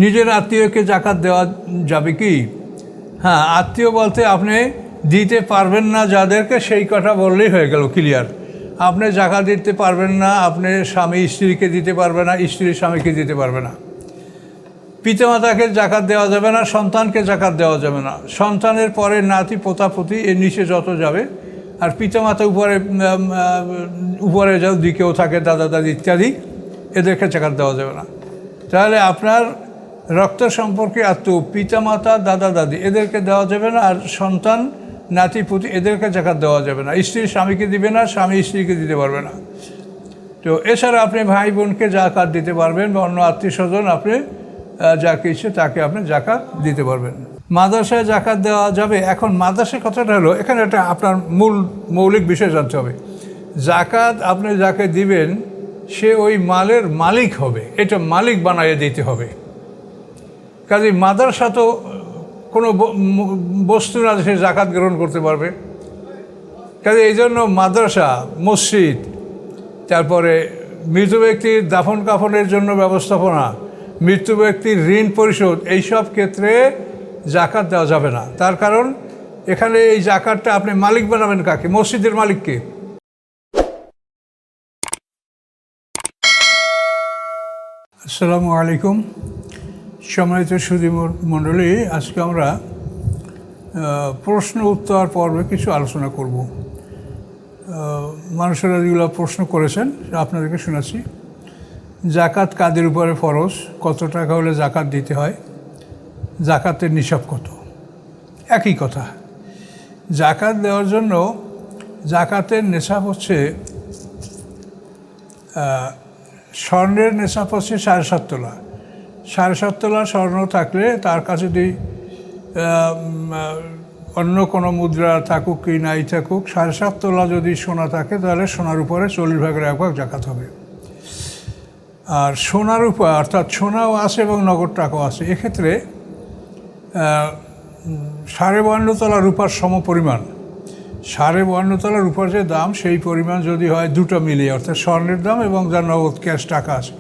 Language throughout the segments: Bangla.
নিজের আত্মীয়কে জাকাত দেওয়া যাবে কি? হ্যাঁ, আত্মীয় বলতে আপনি দিতে পারবেন না যাদেরকে, সেই কথা বললেই হয়ে গেল, ক্লিয়ার। আপনি জাকাত দিতে পারবেন না, আপনি স্বামী স্ত্রীকে দিতে পারবে না, স্ত্রী স্বামীকে দিতে পারবে না। পিতামাতাকে জাকাত দেওয়া যাবে না, সন্তানকে জাকাত দেওয়া যাবে না। সন্তানের পরে নাতি পোতাপুতি এর নিচে যত যাবে, আর পিতামাতা উপরে যা দিকেও থাকে, দাদা দাদি ইত্যাদি, এদেরকে জাকাত দেওয়া যাবে না। তাহলে আপনার রক্ত সম্পর্কে পিতামাতা, দাদা দাদি এদেরকে দেওয়া যাবে না, আর সন্তান নাতি পুতি এদেরকে জাকাত দেওয়া যাবে না। স্ত্রী স্বামীকে দিবে না, স্বামী স্ত্রীকে দিতে পারবে না। তো এছাড়া আপনি ভাই বোনকে জাকাত দিতে পারবেন, বা অন্য আত্মীয় স্বজন আপনি যাকে ইচ্ছে তাকে আপনি জাকাত দিতে পারবেন। মাদ্রাসায় জাকাত দেওয়া যাবে। এখন মাদ্রাসার কথাটা হলো, এখানে একটা আপনার মৌলিক বিষয় জানতে হবে। জাকাত আপনি যাকে দিবেন সে ওই মালের মালিক হবে, এটা মালিক বানাইয়ে দিতে হবে। কাজে মাদ্রাসা তো কোনো বস্তু না সে জাকাত গ্রহণ করতে পারবে। কাজে এই জন্য মাদ্রাসা, মসজিদ, তারপরে মৃত ব্যক্তির দাফন কাফনের জন্য ব্যবস্থাপনা, মৃত্যু ব্যক্তির ঋণ পরিশোধ, এইসব ক্ষেত্রে জাকাত দেওয়া যাবে না। তার কারণ এখানে এই জাকাতটা আপনি মালিক বানাবেন কাকে? মসজিদের মালিককে। আসসালামু আলাইকুম, সম্মানিত সুধী মণ্ডলী, আজকে আমরা প্রশ্ন উত্তর পর্বে কিছু আলোচনা করব। মানুষেরা যেগুলো প্রশ্ন করেছেন আপনাদেরকে শোনাচ্ছি। জাকাত কাদের উপরে ফরজ? কত টাকা হলে জাকাত দিতে হয়? জাকাতের নিসাব কত? একই কথা। জাকাত দেওয়ার জন্য জাকাতের নেশাব হচ্ছে, স্বর্ণের নেশাব হচ্ছে 7.5 তোলা। 7.5 তোলা স্বর্ণ থাকলে তার কাছে যদি অন্য কোনো মুদ্রা থাকুক কি নাই থাকুক, 7.5 তোলা যদি সোনা থাকে তাহলে সোনার উপরে 40%-1 জাকাত হবে। আর সোনার উপর, অর্থাৎ সোনাও আছে এবং নগদ টাকাও আছে, এক্ষেত্রে 52.5 তোলা রূপার সমপরিমাণ, 52.5 তোলা রূপার যে দাম সেই পরিমাণ যদি হয় দুটো মিলিয়ে, অর্থাৎ স্বর্ণের দাম এবং যার নগদ ক্যাশ টাকা আছে,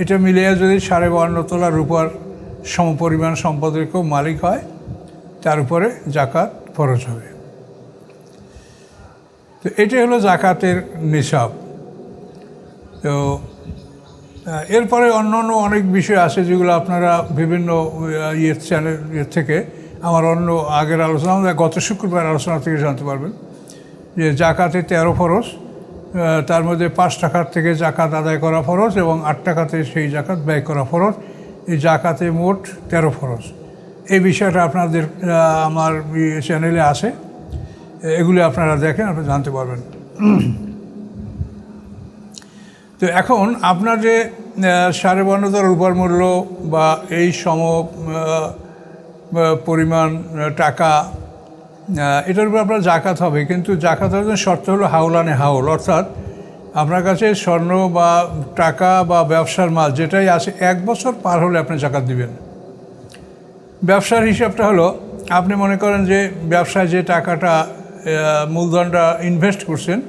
এটা মিলিয়ে যদি 52.5 তোলা রূপার সমপরিমাণ সম্পদের কেউ মালিক হয়, তার উপরে জাকাত ফরজ হবে। তো এটাই হলো জাকাতের নিসাব। তো এরপরে অন্য অনেক বিষয় আছে যেগুলো আপনারা বিভিন্ন চ্যানেল থেকে, আমার অন্য আগের আলোচনা, গত শুক্রবার আলোচনা থেকে জানতে পারবেন যে জাকাতে 13 ফরজ, তার মধ্যে 5 টাকার থেকে জাকাত আদায় করা ফরজ এবং 8 টাকাতে সেই জাকাত ব্যয় করা ফরজ। এই জাকাতে মোট 13 ফরজ। এই বিষয়টা আপনাদের আমার চ্যানেলে আছে, এগুলি আপনারা দেখেন, আপনারা জানতে পারবেন। তো এখন আপনার যে 52.5 তোলার রূপার মূল্য বা এই সম পরিমাণ টাকা, এটার উপর আপনার জাকাত হবে, কিন্তু জাকাত হওয়ার শর্ত হলো হাউলানে হাউল, অর্থাৎ আপনার কাছে স্বর্ণ বা টাকা বা ব্যবসার মাল যেটাই আছে 1 বছর পার হলে আপনি জাকাত দিবেন। ব্যবসার হিসাবটা হলো, আপনি মনে করেন যে ব্যবসায় যে টাকাটা মূলধনটা ইনভেস্ট করছেন,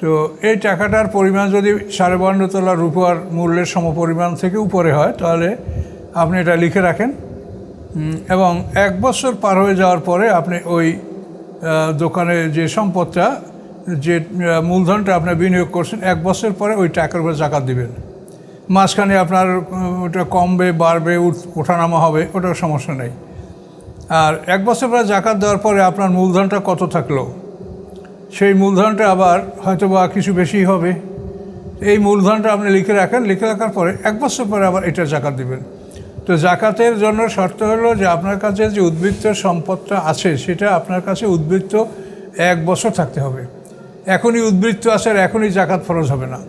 তো এই টাকাটার পরিমাণ যদি 52.5 তোলা রূপার মূল্যের সমপরিমাণ থেকে উপরে হয়, তাহলে আপনি এটা লিখে রাখেন এবং 1 বছর পার হয়ে যাওয়ার পরে আপনি ওই দোকানে যে সম্পদটা, যে মূলধনটা আপনি বিনিয়োগ করছেন, 1 বছর পরে ওই টাকার উপরে জাকাত দিবেন। মাঝখানে আপনার ওটা কমবে বাড়বে ওঠানামা হবে, ওটার সমস্যা নেই। আর 1 বছর পরে জাকাত দেওয়ার পরে আপনার মূলধনটা কত থাকলো, সেই মূলধনটা আবার হয়তো বা কিছু বেশি হবে। এই মূলধনটা আপনি লিখে রাখেন, লিখে রাখার পরে 1 বছর পরে আবার এটা জাকাত দিবেন। তো জাকাতের জন্য শর্ত হলো যে আপনার কাছে যে উদ্বৃত্ত সম্পদটা আছে সেটা আপনার কাছে উদ্বৃত্ত 1 বছর থাকতে হবে। এখনই উদ্বৃত্ত আছে আর এখনই জাকাত ফরজ হবে না।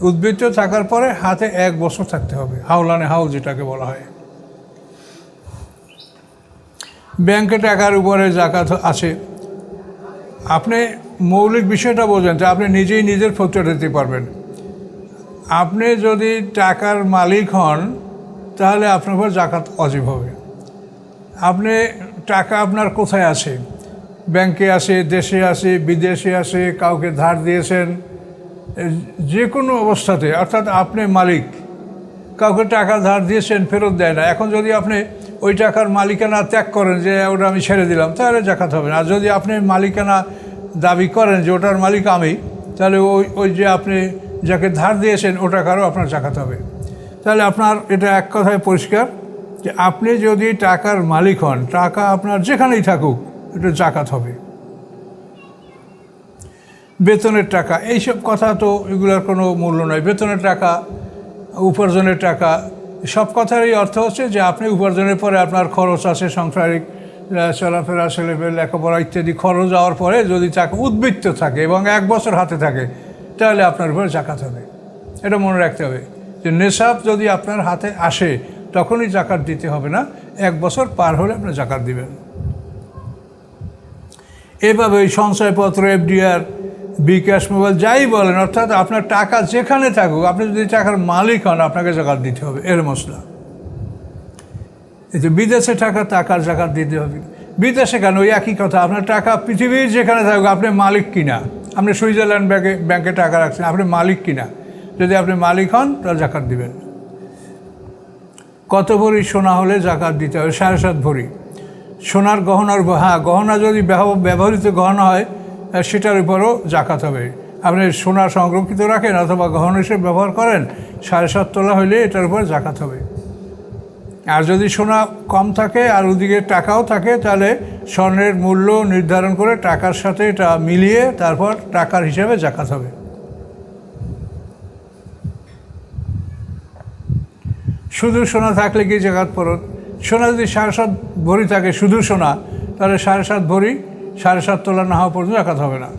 উদ্বৃত্ত থাকার পরে হাতে 1 বছর থাকতে হবে, হাউলানে হাউল যেটাকে বলা হয়। ব্যাংকে টাকার উপরে জাকাত আছে। আপনি মৌলিক বিষয়টা বোঝেন যে আপনি নিজেই নিজের ফতোয়া দিতে পারবেন। আপনি যদি টাকার মালিক হন তাহলে আপনার উপর জাকাত ওয়াজিব হবে। আপনি টাকা আপনার কোথায় আছে? ব্যাংকে আছে, দেশে আছে, বিদেশে আছে, কাউকে ধার দিয়েছেন, যে কোনো অবস্থাতে, অর্থাৎ আপনি মালিক। কাউকে টাকা ধার দিয়েছেন, ফেরত দেয় না, এখন যদি আপনি ওই টাকার মালিকানা ত্যাগ করেন যে ওটা আমি ছেড়ে দিলাম, তাহলে জাকাত হবে না। আর যদি আপনি মালিকানা দাবি করেন যে ওটার মালিক আমি, তাহলে ওই যে আপনি যাকে ধার দিয়েছেন ও টাকারও আপনার জাকাত হবে। তাহলে আপনার এটা এক কথায় পরিষ্কার যে আপনি যদি টাকার মালিক হন, টাকা আপনার যেখানেই থাকুক, এটা জাকাত হবে। বেতনের টাকা, এইসব কথা তো এগুলোর কোনো মূল্য নয়। বেতনের টাকা, উপার্জনের টাকা, সব কথারই অর্থ হচ্ছে যে আপনি উপার্জনের পরে আপনার খরচ আছে, সাংসারিক চলাফেরা, ছেলেপেলে লেখাপড়া ইত্যাদি খরচ যাওয়ার পরে যদি টাকা উদ্বৃত্ত থাকে এবং 1 বছর হাতে থাকে, তাহলে আপনার উপরে জাকাত হবে। এটা মনে রাখতে হবে যে নেশাব যদি আপনার হাতে আসে তখনই জাকাত দিতে হবে না, 1 বছর পার হলে আপনি জাকাত দিবেন। এভাবে ওই সঞ্চয়পত্র, এফডিআর, বিকাশ, মোবাইল যাই বলেন, অর্থাৎ আপনার টাকা যেখানে থাকুক, আপনি যদি টাকার মালিক হন, আপনাকে জাকাত দিতে হবে। এর মশলা এই যে বিদেশে টাকার জাকাত দিতে হবে। বিদেশে কেন? ওই একই কথা, আপনার টাকা পৃথিবীর যেখানে থাকুক, আপনি মালিক কিনা। আপনি সুইজারল্যান্ড ব্যাংকে টাকা রাখছেন, আপনি মালিক কিনা। যদি আপনি মালিক হন তাহলে জাকাত দিবেন। কত ভরি সোনা হলে জাকাত দিতে হবে? 7.5 ভরি। সোনার গহনার, হ্যাঁ, গহনা যদি ব্যবহৃত গহনা হয় সেটার উপরও জাকাত হবে। আপনি সোনা সংরক্ষিত রাখেন অথবা গহনা হিসেবে ব্যবহার করেন, 7.5 তোলা হলে এটার উপর জাকাত হবে। আর যদি সোনা কম থাকে আর ওদিকে টাকাও থাকে, তাহলে স্বর্ণের মূল্য নির্ধারণ করে টাকার সাথে এটা মিলিয়ে তারপর টাকার হিসাবে জাকাত হবে। শুধু সোনা থাকলে কি জাকাত ফরজ? সোনা যদি 7.5 ভরি থাকে, শুধু সোনা, তাহলে 7.5 ভরি 7.5 তোলা না হওয়া পর্যন্ত জাকাত হবে না।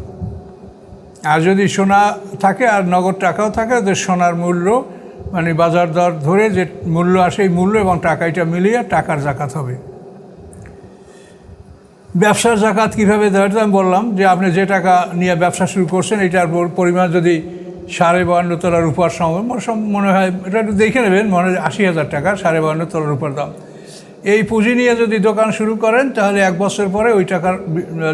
আর যদি সোনা থাকে আর নগদ টাকাও থাকে, তো সোনার মূল্য মানে বাজার দর ধরে যে মূল্য আসে, এই মূল্য এবং টাকা এটা মিলিয়ে টাকার জাকাত হবে। ব্যবসার জাকাত কীভাবে দেওয়া? আমি বললাম যে আপনি যে টাকা নিয়ে ব্যবসা শুরু করছেন, এটার পরিমাণ যদি 52.5 তোলার উপর মনে হয়, এটা একটু দেখে নেবেন, মনে হয় 80,000 টাকা, 52.5 তোলার উপর দাম। এই পুঁজি নিয়ে যদি দোকান শুরু করেন, তাহলে 1 বছর পরে ওই টাকার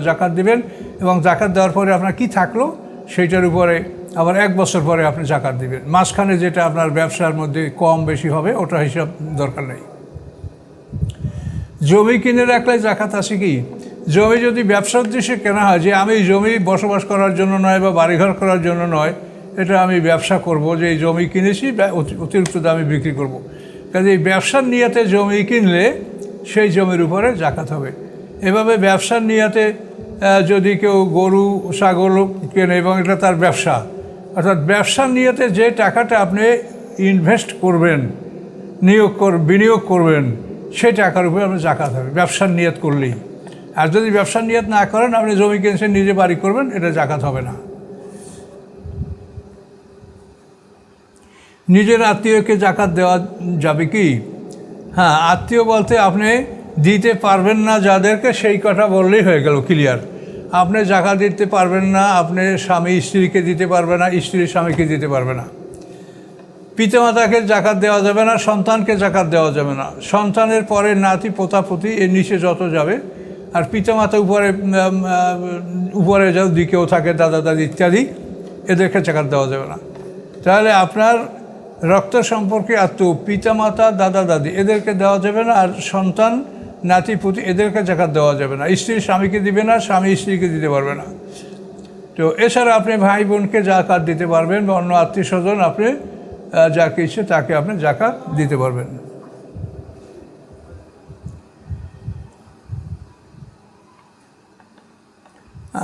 জাকাত দিবেন এবং জাকাত দেওয়ার পরে আপনার কি থাকলো সেইটার উপরে আবার 1 বছর পরে আপনি জাকাত দিবেন। মাঝখানে যেটা আপনার ব্যবসার মধ্যে কম বেশি হবে, ওটা হিসাব দরকার নেই। জমি কিনে রাখলে জাকাত আছে কি? জমি যদি ব্যবসার উদ্দেশ্যে কেনা হয়, যে আমি জমি বসবাস করার জন্য নয় বা বাড়িঘর করার জন্য নয়, এটা আমি ব্যবসা করব, যে এই জমি কিনেছি অতিরিক্ত দামে বিক্রি করব, কাজে এই ব্যবসার নিয়তে জমি কিনলে সেই জমির উপরে জাকাত হবে। এভাবে ব্যবসার নিয়তে যদি কেউ গরু ছাগল কেনে এবং এটা তার ব্যবসা, অর্থাৎ ব্যবসার নিয়তে যে টাকাটা আপনি ইনভেস্ট করবেন, বিনিয়োগ করবেন, সেই টাকার উপরে আপনার জাকাত হবে ব্যবসার নিয়ত করলেই। আর যদি ব্যবসার নিয়ত না করেন, আপনি জমি কিনছেন, নিজে বাড়ি করবেন, এটা জাকাত হবে না। নিজের আত্মীয়কে জাকাত দেওয়া যাবে কি? হ্যাঁ, আত্মীয় বলতে আপনি দিতে পারবেন না যাদেরকে, সেই কথা বললেই হয়ে গেল, ক্লিয়ার। আপনি জাকাত দিতে পারবেন না, আপনি স্বামী স্ত্রীকে দিতে পারবে না, স্ত্রী স্বামীকে দিতে পারবে না। পিতামাতাকে জাকাত দেওয়া যাবে না, সন্তানকে জাকাত দেওয়া যাবে না। সন্তানের পরে নাতি, পোতাপুতি, এর নিচে যত যাবে। আর পিতামাতা উপরে যাও দিকেও থাকে, দাদা দাদি ইত্যাদি, এদেরকে জাকাত দেওয়া যাবে না। তাহলে আপনার রক্ত সম্পর্কে পিতামাতা, দাদা দাদি, এদেরকে দেওয়া যাবে না। আর সন্তান, নাতি পুতি, এদেরকে জাকাত দেওয়া যাবে না। স্ত্রী স্বামীকে দিবে না, স্বামী স্ত্রীকে দিতে পারবে না। তো এছাড়া আপনি ভাই বোনকে জাকাত দিতে পারবেন, বা অন্য আত্মীয় স্বজন আপনি যাকে ইচ্ছে তাকে আপনি জাকাত দিতে পারবেন।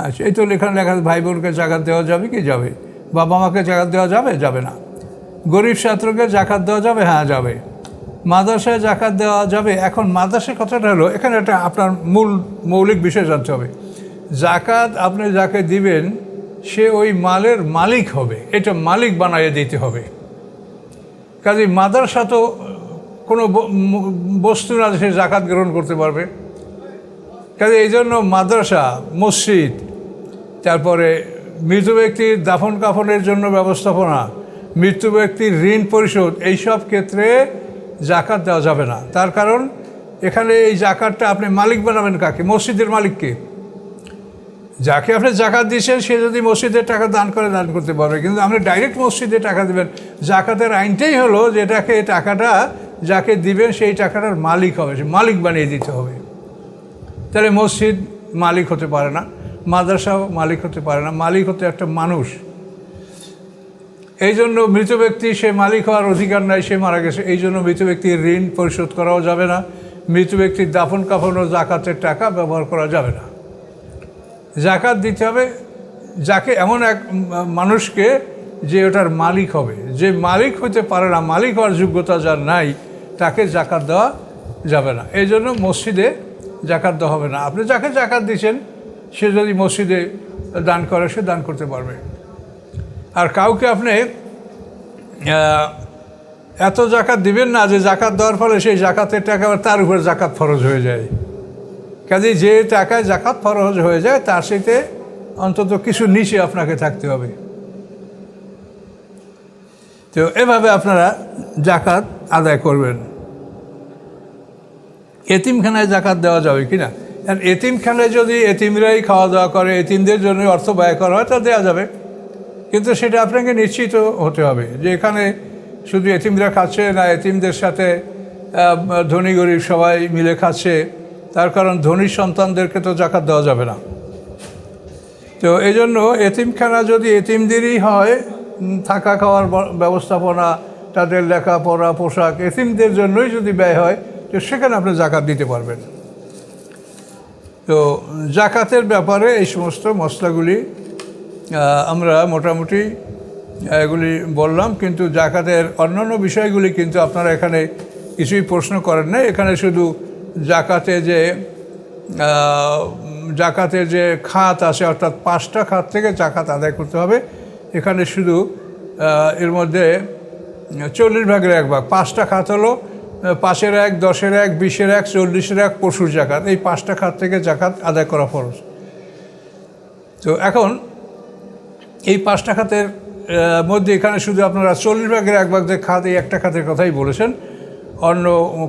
আচ্ছা, এই তো লেখা ভাই বোনকে জাকাত দেওয়া যাবে কি? যাবে। বাবা মাকে জাকাত দেওয়া যাবে? যাবে না। গরিব ছাত্রকে জাকাত দেওয়া যাবে? হ্যাঁ, যাবে। মাদ্রাসায় জাকাত দেওয়া যাবে? এখন মাদ্রাসার কথাটা হলো, এখানে একটা আপনার মৌলিক বিষয় জানতে হবে। জাকাত আপনি যাকে দিবেন সে ওই মালের মালিক হবে, এটা মালিক বানাইয়ে দিতে হবে। কাজে মাদ্রাসা তো কোনো বস্তু না সে জাকাত গ্রহণ করতে পারবে। কাজে এই জন্য মাদ্রাসা, মসজিদ, তারপরে মৃত ব্যক্তির দাফন কাফনের জন্য ব্যবস্থাপনা, মৃত্যু ব্যক্তির ঋণ পরিশোধ, এইসব ক্ষেত্রে জাকাত দেওয়া যাবে না। তার কারণ এখানে এই জাকাতটা আপনি মালিক বানাবেন কাকে? মসজিদের মালিককে। যাকে আপনি জাকাত দিচ্ছেন সে যদি মসজিদের টাকা দান করে দান করতে পারবে, কিন্তু আপনি ডাইরেক্ট মসজিদে টাকা দেবেন। জাকাতের আইনটাই হলো যেটাকে টাকাটা যাকে দিবেন সেই টাকাটার মালিক হবে, সে মালিক বানিয়ে দিতে হবে। তাহলে মসজিদ মালিক হতে পারে না, মাদ্রাসাও মালিক হতে পারে না, মালিক হতে একটা মানুষ। এই জন্য মৃত ব্যক্তি সে মালিক হওয়ার অধিকার নাই, সে মারা গেছে, এই জন্য মৃত ব্যক্তির ঋণ পরিশোধ করাও যাবে না, মৃত ব্যক্তির দাফন কাফন ও জাকাতের টাকা ব্যবহার করা যাবে না। জাকাত দিতে হবে যাকে, এমন এক মানুষকে যে ওটার মালিক হবে। যে মালিক হতে পারে না, মালিক হওয়ার যোগ্যতা যার নাই, তাকে জাকাত দেওয়া যাবে না। এই জন্য মসজিদে জাকাত দেওয়া হবে না। আপনি যাকে জাকাত দিচ্ছেন সে যদি মসজিদে দান করে সে দান করতে পারবে। আর কাউকে আপনি এত জাকাত দিবেন না যে জাকাত দেওয়ার ফলে সেই জাকাতের টাকা তার উপর জাকাত ফরজ হয়ে যায়। কাজে যে টাকায় জাকাত ফরজ হয়ে যায় তার সাথে অন্তত কিছু নিচে আপনাকে থাকতে হবে। তো এভাবে আপনারা জাকাত আদায় করবেন। এতিমখানায় জাকাত দেওয়া যাবে কি না? এতিমখানায় যদি এতিমরাই খাওয়া দাওয়া করে, এতিমদের জন্য অর্থ ব্যয় করা হয়, তা দেওয়া যাবে, কিন্তু সেটা আপনাকে নিশ্চিত হতে হবে যে এখানে শুধু এতিমরা খাচ্ছে না, এতিমদের সাথে ধনী গরিব সবাই মিলে খাচ্ছে। তার কারণ ধনী সন্তানদেরকে তো জাকাত দেওয়া যাবে না। তো এই জন্য এতিমখানা যদি এতিমদেরই হয়, থাকা খাওয়ার ব্যবস্থাপনা, তাদের লেখাপড়া, পোশাক এতিমদের জন্যই যদি ব্যয় হয়, তো সেখানে আপনি জাকাত দিতে পারবেন। তো জাকাতের ব্যাপারে এই সমস্ত মশলাগুলি আমরা মোটামুটি এগুলি বললাম, কিন্তু জাকাতের অন্যান্য বিষয়গুলি কিন্তু আপনারা এখানে কিছুই প্রশ্ন করেন না। এখানে শুধু জাকাতের যে খাত আছে, অর্থাৎ 5টা খাত থেকে জাকাত আদায় করতে হবে। এখানে শুধু এর মধ্যে 40 ভাগের 1 ভাগ, 5টা খাত হলো 5-এর 1, 10-এর 1, 20-এর 1, 40-এর 1 পশুর জাকাত। এই 5টা খাত থেকে জাকাত আদায় করা ফরজ। তো এখন এই 5টা খাতের মধ্যে এখানে শুধু আপনারা 40 ভাগের 1 ভাগ যে খাত, এই একটা খাতের কথাই বলেছেন, অন্য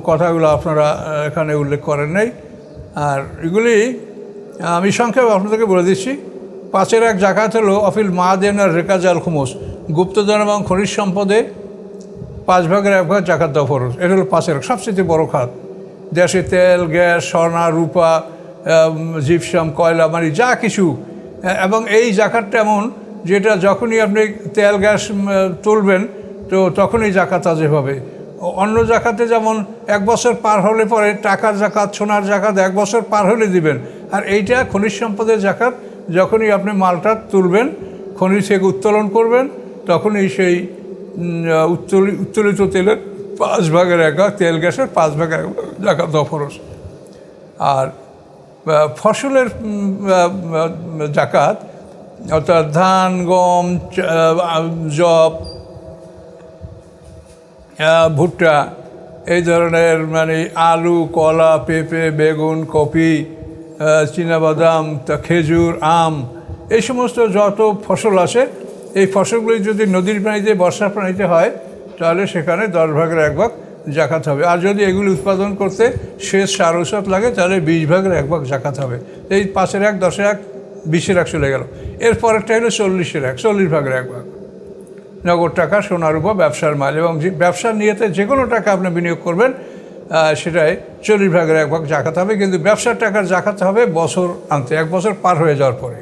কথাগুলো আপনারা এখানে উল্লেখ করেন নাই। আর এগুলি আমি সংক্ষেপে আপনাদেরকে বলে দিচ্ছি। 5-এর 1 জাকাত হলো অফিল মাদেন আর রেকাজ আল খুমুস, গুপ্তধন এবং খনিজ সম্পদে 5 ভাগের 1 ভাগ জাকাত দেওয়া ফরজ। এটা হলো 5-এর 1 সবচেয়ে বড় খাত। দেশে তেল, গ্যাস, সোনা, রূপা, জিপসাম, কয়লা, মানে যা কিছু। এবং এই জাকাতটা এমন যেটা যখনই আপনি তেল গ্যাস তুলবেন তো তখনই জাকাত আদায় হবে। অন্য জাকাতে যেমন 1 বছর পার হলে পরে টাকার জাকাত, সোনার জাকাত 1 বছর পার হলে দিবেন। আর এইটা খনিজ সম্পদের জাকাত, যখনই আপনি মালটা তুলবেন, খনিজ থেকে উত্তোলন করবেন, তখনই সেই উত্তোলিত তেলের 5 ভাগের 1 ভাগ, তেল গ্যাসের 5 ভাগের 1 ভাগ জাকাত দেওয়া ফরজ। আর ফসলের জাকাত, অর্থাৎ ধান, গম, যব, ভুট্টা, এই ধরনের মানে আলু, কলা, পেঁপে, বেগুন, কপি, চীনাবাদাম, খেজুর, আম, এই সমস্ত যত ফসল আছে, এই ফসলগুলি যদি নদীর পানিতে, বর্ষার পানিতে হয়, তাহলে সেখানে 10 ভাগের 1 ভাগ জাকাত হবে। আর যদি এগুলি উৎপাদন করতে সেচ, সার, ঔষধ লাগে, তাহলে 20 ভাগের 1 ভাগ জাকাত হবে। এই 5-এর 1, 10-এর 1, 20-এর 1 চলে গেল। এরপরেরটা হলো 40-এর 1, 40 ভাগের 1 ভাগ নগদ টাকা, সোনার উপর ব্যবসার মাল, এবং ব্যবসার নিয়েতে যে কোনো টাকা আপনি বিনিয়োগ করবেন সেটাই 40 ভাগের 1 ভাগ জাকাত হবে। কিন্তু ব্যবসার টাকার জাকাত হবে বছর আনতে, 1 বছর পার হয়ে যাওয়ার পরে।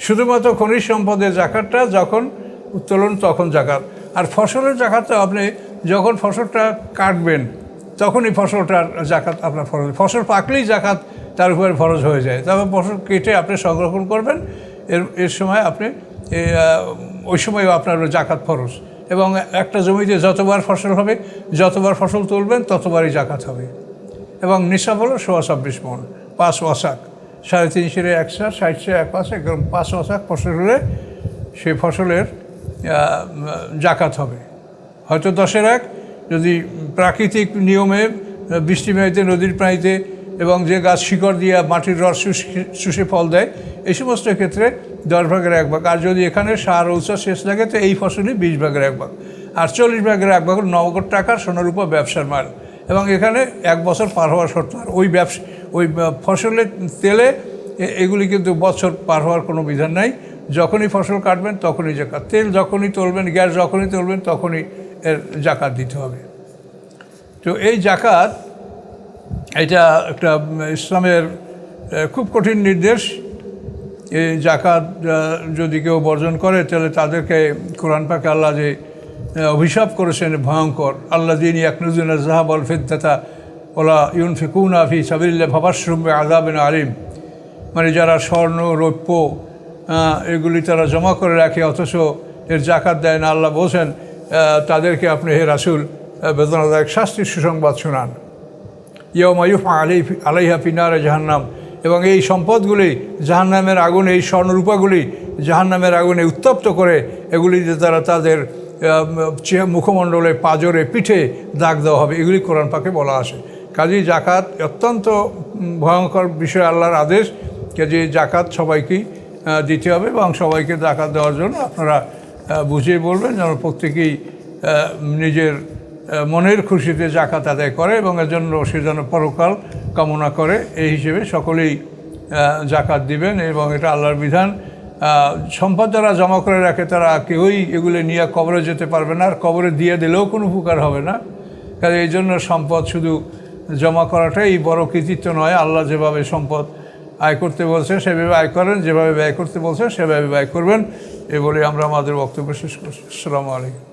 শুধুমাত্র খনিজ সম্পদের জাকাতটা যখন উত্তোলন তখন জাকাত। আর ফসলের জাকাতটা আপনি যখন ফসলটা কাটবেন তখনই ফসলটার জাকাত আপনার ফরজ। ফসল পাকলেই জাকাত তার উপরে ফরজ হয়ে যায়। তবে ফসল কেটে আপনি সংরক্ষণ করবেন, এর সময় আপনি ওই সময়ও আপনার জাকাত ফরজ। এবং একটা জমিতে যতবার ফসল হবে, যতবার ফসল তুলবেন ততবারই জাকাত হবে। এবং নিসাব হলো 26 মণ, 5 ওয়াসাক, 350 100, 60 1 পাশে, 5 ওয়াসাক ফসল হলে সেই ফসলের জাকাত হবে। হয়তো 10-এর 1 যদি প্রাকৃতিক নিয়মে বৃষ্টি পানিতে, নদীর পানিতে, এবং যে গাছ শিকড় দিয়ে মাটির রস শুষে ফল দেয়, এই সমস্ত ক্ষেত্রে 10 ভাগের 1 ভাগ। আর যদি এখানে সার, ঔষধ, সেচ লাগে তো এই ফসলই 20 ভাগের 1 ভাগ। আর 40 ভাগের 1 ভাগ নগদ টাকার, সোনার উপর ব্যবসার মাল। এবং এখানে 1 বছর পার হওয়ার শর্ত। আর ওই ফসলের তেলে এগুলি কিন্তু বছর পার হওয়ার কোনো বিধান নাই। যখনই ফসল কাটবেন তখনই জাকাত, তেল যখনই তুলবেন, গ্যাস যখনই তুলবেন তখনই এর জাকাত দিতে হবে। তো এই জাকাত এটা একটা ইসলামের খুব কঠিন নির্দেশ। এই জাকাত যদি কেউ বর্জন করে তাহলে তাদেরকে কোরআন পাকে আল্লাহ যে অভিশাপ করেছেন ভয়ঙ্কর, আল্লাযীনা ইয়াকনুজুনা যাহাব ওয়াল ফিদ্দাতা ওয়ালা ইউনফিকুনা ফি সাবিলিল্লাহ ফাবাশশিরহুম বিআযাবিন আলীম। মানে যারা স্বর্ণ রৌপ্য এগুলি তারা জমা করে রাখে অথচ এর জাকাত দেয় না, আল্লাহ বলছেন তাদেরকে আপনি হে রাসূল বেদনাদায়ক শাস্তির সুসংবাদ শোনান। ইয়াউমা ইউফআ আলাইহা ফি নারে জাহান্নাম, এবং এই সম্পদগুলি জাহান্নামের আগুনে, এই স্বর্ণরূপাগুলি জাহান্নামের আগুনে উত্তপ্ত করে এগুলিতে তারা তাদের মুখমণ্ডলে, পাঁজরে, পিঠে দাগ দেওয়া হবে। এগুলি কোরআন পাকে বলা আছে। কাজেই জাকাত অত্যন্ত ভয়ঙ্কর বিষয়, আল্লাহর আদেশ। কাজেই জাকাত সবাইকেই দিতে হবে এবং সবাইকে জাকাত দেওয়ার জন্য আপনারা বুঝিয়ে বলবেন যেন প্রত্যেকেই নিজের মনের খুশিতে জাকাত আদায় করে এবং এর জন্য সে যেন পরকাল কামনা করে। এই হিসেবে সকলেই জাকাত দিবেন এবং এটা আল্লাহর বিধান। সম্পদ যারা জমা করে রাখে তারা কেউই এগুলো নিয়ে কবরে যেতে পারবে না, আর কবরে দিয়ে দিলেও কোনো উপকার হবে না। কাজে এই জন্য সম্পদ শুধু জমা করাটাই বড় কৃতিত্ব নয়। আল্লাহ যেভাবে সম্পদ আয় করতে বলছে সেভাবে আয় করেন, যেভাবে ব্যয় করতে বলছে সেভাবে ব্যয় করবেন। এ বলে আমরা আমাদের বক্তব্য শেষ করছি। আসসালামু আলাইকুম।